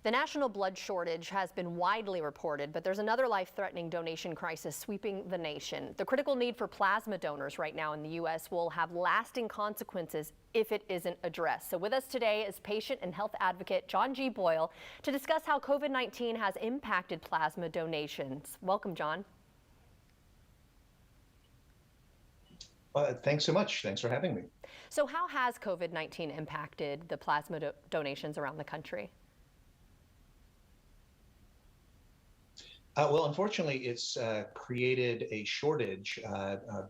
The national blood shortage has been widely reported, but there's another life-threatening donation crisis sweeping the nation. The critical need for plasma donors right now in the U.S. will have lasting consequences if it isn't addressed. So with us today is patient and health advocate John G. Boyle to discuss how COVID-19 has impacted plasma donations. Welcome, John. Thanks so much. Thanks for having me. So how has COVID-19 impacted the plasma donations around the country? Well, unfortunately, it's created a shortage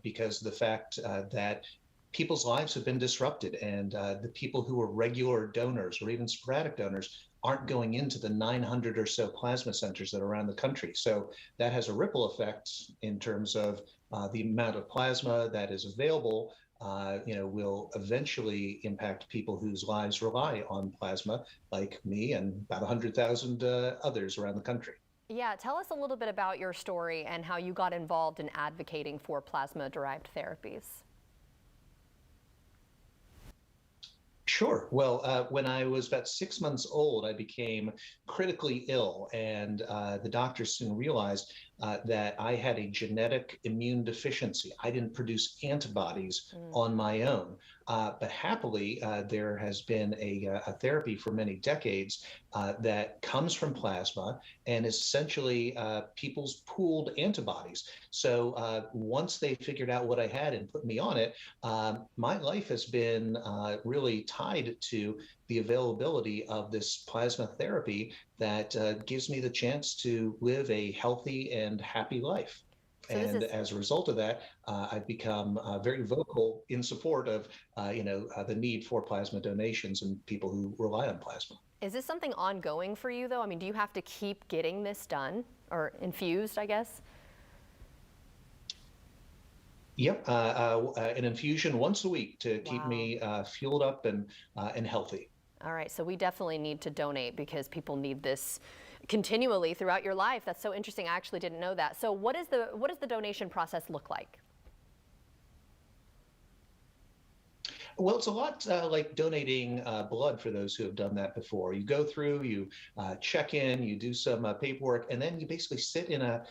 because of the fact that people's lives have been disrupted, and the people who are regular donors or even sporadic donors aren't going into the 900 or so plasma centers that are around the country. So that has a ripple effect in terms of the amount of plasma that is available. Will eventually impact people whose lives rely on plasma, like me and about 100,000 others around the country. Yeah, tell us a little bit about your story and how you got involved in advocating for plasma-derived therapies. Sure. Well, when I was about 6 months old, I became critically ill, and the doctors soon realized that I had a genetic immune deficiency. I didn't produce antibodies on my own. But happily, there has been a therapy for many decades that comes from plasma and is essentially people's pooled antibodies. So once they figured out what I had and put me on it, my life has been really tied to the availability of this plasma therapy that gives me the chance to live a healthy and happy life. So And as a result of that, I've become very vocal in support of, the need for plasma donations and people who rely on plasma. Is this something ongoing for you, though? I mean, do you have to keep getting this done or infused, I guess? Yep, an infusion once a week to keep me fueled up and healthy. All right, so we definitely need to donate because people need this continually throughout your life. That's so interesting. I actually didn't know that. So what does the donation process look like? Well, it's a lot like donating blood for those who have done that before. You go through, you check in, you do some paperwork, and then you basically sit in a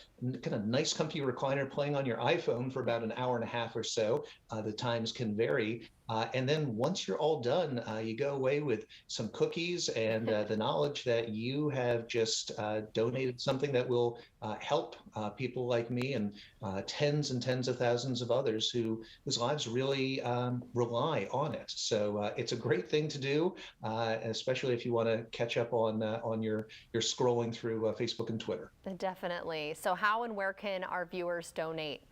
kind of nice, comfy recliner playing on your iPhone for about an hour and a half or so. The times can vary. And then once you're all done, you go away with some cookies and the knowledge that you have just donated something that will help people like me and tens and tens of thousands of others whose lives really rely on it. So it's a great thing to do, especially if you want to catch up on your scrolling through Facebook and Twitter. Definitely. So how and where can our viewers donate?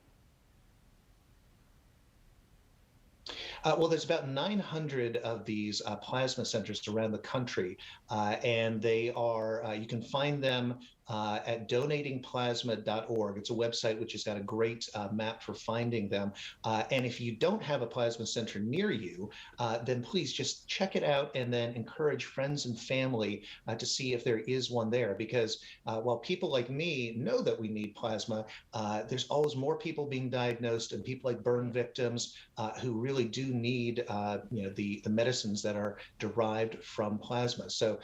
Well, there's about 900 of these plasma centers around the country, and they are, you can find them at donatingplasma.org. It's a website which has got a great map for finding them. And if you don't have a plasma center near you, then please just check it out and then encourage friends and family to see if there is one there. Because while people like me know that we need plasma, there's always more people being diagnosed and people like burn victims who really do need the medicines that are derived from plasma. So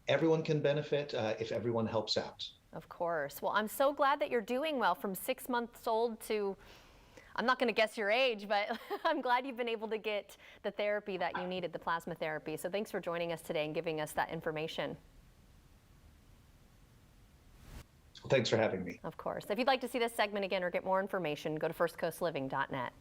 everyone can benefit if everyone helps out. Of course. Well, I'm so glad that you're doing well from 6 months old to, I'm not going to guess your age, but I'm glad you've been able to get the therapy that you needed, the plasma therapy. So thanks for joining us today and giving us that information. Well, thanks for having me. Of course. If you'd like to see this segment again or get more information, go to firstcoastliving.net.